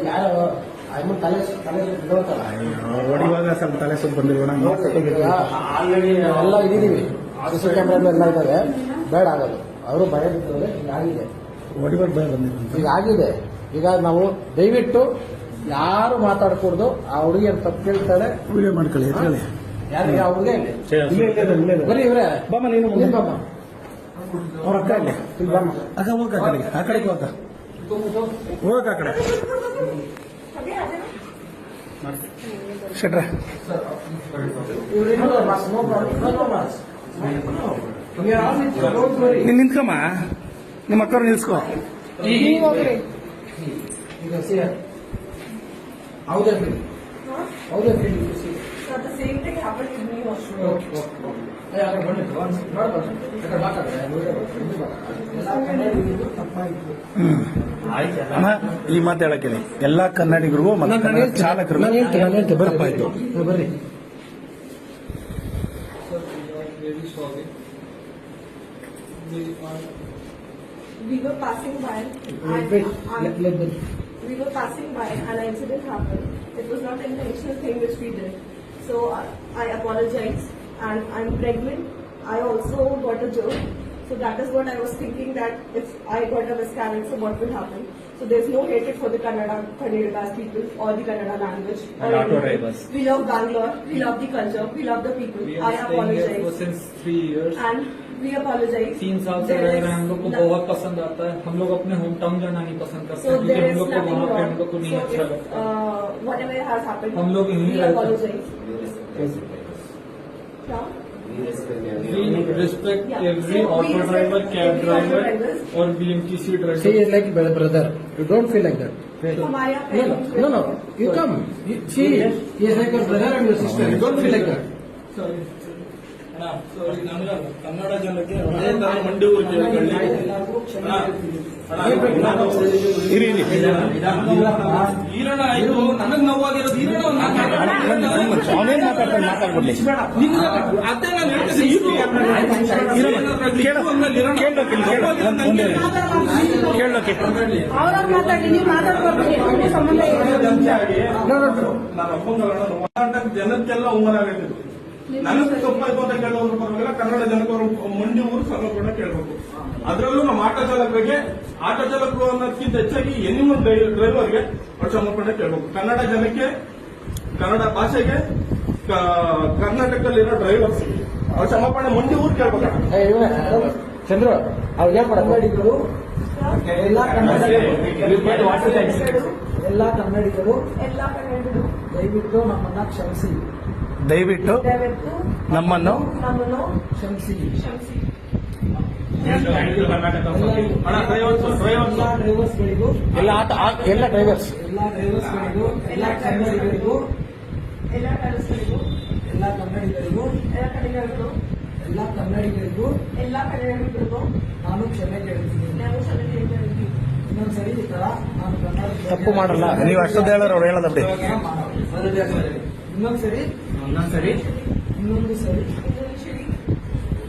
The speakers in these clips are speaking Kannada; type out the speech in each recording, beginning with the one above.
ಯಾರು ತಲೆ ಹೊಡಿವಾಗ ಸ್ವಲ್ಪ ತಲೆ ಸುತ್ತ ಬಂದಿರೋಣ ಆಲ್ರೆಡಿ ಎಲ್ಲ ಇದ್ದೀವಿ CC ಕ್ಯಾಮ್ರಾಗಳು ಎಲ್ಲ ಇದ್ದಾವೆ. ಬೇಡ ಆಗೋದು ಅವರು ಭಯ ಬಿದ್ದರೆ ಹೀಗಾಗಿದೆ, ಹೊಡಿವಾಗ ಭಯ ಬಂದಿರೋ ಈಗ ಆಗಿದೆ. ಈಗ ನಾವು ದಯವಿಟ್ಟು ಯಾರು ಮಾತಾಡಕೂಡ್ದು. ಆ ಹುಡುಗಿ ಅಂತ ತಪ್ಪು ಕೇಳ್ತಾಳೆ, ವಿಡಿಯೋ ಮಾಡ್ಕೊಳ್ಳಿ ಹೇಳಿ. ಯಾರಿಗೆ ಆ ಹುಡುಗ ಬರೀ ಇವ್ರೆ ಬಾಮ ನೀನು ಬಾಮ ಅವ್ರ ಅಕ್ಕ ಇಲ್ಲಿ ಇಲ್ಲಿ ಬಾಮ ಅಕ್ಕ ಹೋಗ ಆ ಕಡೆಗೆ, ಆ ಕಡೆಗೆ ಹೋಗ ಹೋಗಕ್ಕ ಆ ಕಡೆ ಶೆಟ್ರ ನೀನ್ ನಿಂತ್ಕಮ್ಮ, ನಿಮ್ಮ ಅಕ್ಕವ್ರು ನಿಲ್ಸ್ಕೊ. ಹೌದೇ ಹೌದೇ So the same thing happened to me also. ಅಣ್ಣ ಈ ಮಾತು ಹೇಳಕ್ಕೆ ಎಲ್ಲಾ ಕನ್ನಡಿಗರಿಗೂ ಮತ್ತೆ ಚಾಲಕರು ಬರಪ್ಪ ಆಯ್ತು ಬರ್ರಿ. We were passing by. We were passing by and an incident happened. It was not an intentional thing which we did. So I apologize, and I'm pregnant. I also got a joke. So that is what I was thinking, that if I got a miscarriage, so what will happen? So there's no hatred for the Kannadigas people or the Kannada language. Or auto drivers. We love Bangalore. We love the culture. We love the people. We are I staying here apologize. for since 3 years. And we apologize. 3 साल से रह रहे हैं, हम लोग को बहुत पसंद आता है. हम लोग अपने होम टाउन जाना नहीं पसंद करते So क्योंकि there हम is लोग को nothing वहाँ पे हम wrong. लोग को नहीं So अच्छा if, लगता. whatever has happened, हम लोग यहीं we रहते हैं. apologize. Yeah? We respect Yeah. every So we auto respect driver, cab every auto driver drivers. or BMTC driver. She is like brother. You don't feel like that. हमारे यहाँ No, parents no, no. You come. She is like your brother and your sister. You don't feel like that. Kannada ಜನಕ್ಕೆ ಮಂಡಿ ಊರಿಗೆ ಇರಿ ಈರಣ್ಣ ಆಯ್ತು, ನನಗ್ ನೋವಾಗಿರೋದು ಈರಣ್ಣ ಅವನೇನ್ ಮಾತಾಡ್ತಾನೆ ಮಾತಾಡ್ಬಿಡ್ಲಿ. ಅದೇ ನಾನು ಕೇಳೋಕೆ ಅವ್ರವ್ರು ಮಾತಾಡಿ, ನೀವು ಮಾತಾಡ್ಕೊಳ್ತೀರಿ, ಸಂಬಂಧ ಜನಕ್ಕೆಲ್ಲ ಅವಮಾನ ಆಗೈತಿದ್ದು. ನನಗೆ ತಪ್ಪಾಯ್ತು ಅಂತ ಕೇಳೋದ್ರ ಪರವಾಗಿಲ್ಲ, ಕನ್ನಡ ಜನಕವರು ಮಂಡಿ ಊರು ಸಂಘ ಕೇಳಬೇಕು. ಅದರಲ್ಲೂ ನಮ್ಮ ಆಟೋ ಚಾಲಕರು ಅನ್ನೋದಕ್ಕಿಂತ ಹೆಚ್ಚಾಗಿ ಎನಿಮಲ್ ಡ್ರೈವರ್ಗೆ ಸಮರ್ಪಣೆ ಕೇಳಬೇಕು. ಕನ್ನಡ ಜನಕ್ಕೆ, ಕನ್ನಡ ಭಾಷೆಗೆ, ಕರ್ನಾಟಕದಲ್ಲಿರೋ ಡ್ರೈವರ್ಸ್ ಅವ್ರ ಸಮರ್ಪಣೆ ಮಂಡಿ ಊರು ಕೇಳ್ಬೇಕು. ಚಂದ್ರು ಅವ್ರಿಗೆ ಕನ್ನಡಿಗರು ಎಲ್ಲ ಕನ್ನಡಿಗರು ಎಲ್ಲ ಕನ್ನಡಿಗರು ದಯವಿಟ್ಟು ನಮ್ಮನ್ನ ಕ್ಷಮಿಸಿ, ದಯವಿಟ್ಟು ದಯವಿಟ್ಟು ನಮ್ಮನ್ನು ಕ್ಷಮಿಸಿ. ಕರ್ನಾಟಕ ಎಲ್ಲ ಡ್ರೈವರ್ಸ್ಗಳಿಗೂ ಎಲ್ಲ ಡ್ರೈವರ್ಸ್ ಎಲ್ಲ ಡ್ರೈವರ್ಸ್ಗಳಿಗೂ ಎಲ್ಲ ಕನ್ನಡಿಗರಿಗೂ ಎಲ್ಲ ಕನ್ನಡಿಗರಿಗೂ ಎಲ್ಲ ಕನ್ನಡಿಗರಿಗೂ ಎಲ್ಲ ಕನ್ನಡಿಗರಿಗೂ ಎಲ್ಲ ಕನ್ನಡಿಗರಿಗೂ ಎಲ್ಲ ಕನ್ನಡಿಗರಿಗೂ ನಾನು ಕ್ಷಮೆ ಕೇಳ್ತೀನಿ. ನಾವು ಕ್ಷಮೆ ಕೇಳ್ತೀವಿ. ಇನ್ನೊಂದ್ಸರಿ ಈ ತರ ನಾನು ಕನ್ನಡ ತಪ್ಪು ಮಾಡಲ್ಲ. ನೀವು ಅಷ್ಟೊಂದು ಹೇಳೋರು ಅವ್ರು ಹೇಳೋದ ಬಿಡಿ. ಇನ್ನೊಂದು ಸರಿ ಇನ್ನೊಂದು ಸರಿ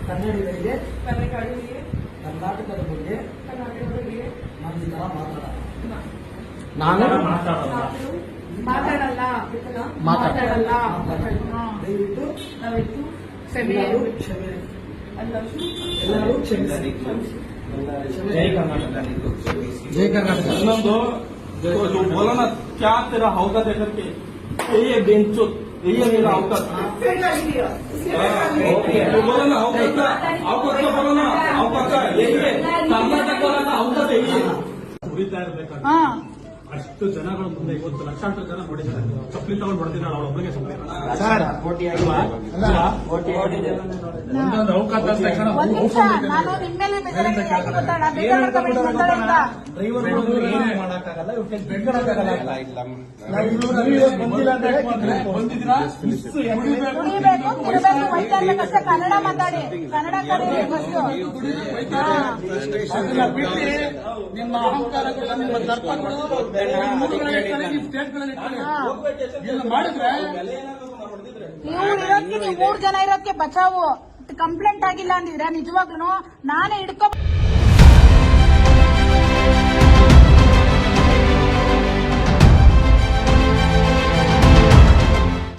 ಕನ್ನಡಿಗರಿಗೆ ಕನ್ನಡಿಗರಿಗೆ ಕರ್ನಾಟಕದ ಬಗ್ಗೆ ಕರ್ನಾಟಕದ ಬಗ್ಗೆ ನಾನು ಈ ತರ ಮಾತಾಡಲ್ಲ. ನಾನು ಮಾತಾಡಲ್ಲ ಮಾತಾಡಲ್ಲ. ಹಾ. ದಯವಿಟ್ಟು ದಯವಿಟ್ಟು ಕ್ಷಮೆ ಎಲ್ಲರೂ ಕ್ಷಮೆ ಎಲ್ಲರೂ ಕ್ಷಮಿಸಿ. जय कर्नाटक. ಜೈ ಕರ್ನಾಟಕ. ಇನ್ನೊಂದು जो बोला ना क्या तेरा औकात है करके, ये बेंचो ये मेरा औकात. जो बोला ना औकात का बोला ना औकात का यही कर्नाटक वाला का औकात है ये. ಉರಿತಾ ಇರ್ಬೇಕು. ಅಷ್ಟು ಜನಗಳ ಮುಂದೆ ಇವತ್ತು ಲಕ್ಷಾಂತರ ಜನ ನೋಡಿದ್ದಾರೆ. ಚಪ್ಪಲಿ ತಗೊಂಡು ಹೊಡೆದಿದ್ದಾಳೆ ಅವಳೊಬ್ಬರಿಗೆ ಚಪ್ಪಲಿ. ಒಂದೊಂದು ಅವಕಾಶ ತಕ್ಷಣ ಒಂದ್ ನಿಮಿಷ ನಾನು ನಿಮ್ಮೇಲೆ ಏನೇ ಮಾಡಕ್ಕಾಗಲ್ಲ, ಬಂದಿದ್ದೀರಾ ಕುಡಿಬೇಕು ತಿರ್ಬೇಕು ವೈದ್ಯಕಷ್ಟೇ ಕನ್ನಡ ಮಾತಾಡಿ, ಕನ್ನಡ ಕಲಿರಿ ಫಸ್ಟ್. ಬಿಟ್ಟು ನಿಮ್ಮ ಅಹಂಕಾರಗಳು, ನಿಮ್ಮ ದರ್ಪಗಳು ಮಾಡಿದ್ರೆ ಇವ್ರು ಇರೋದಕ್ಕೆ ನೀವು 3 ಜನ ಇರೋದಕ್ಕೆ ಬಚಾವು ಕಂಪ್ಲೇಂಟ್ ಆಗಿಲ್ಲ ಅಂದಿದ್ರೆ ನಿಜವಾಗ್ಲೂ ನಾನೇ ಹಿಡ್ಕೊ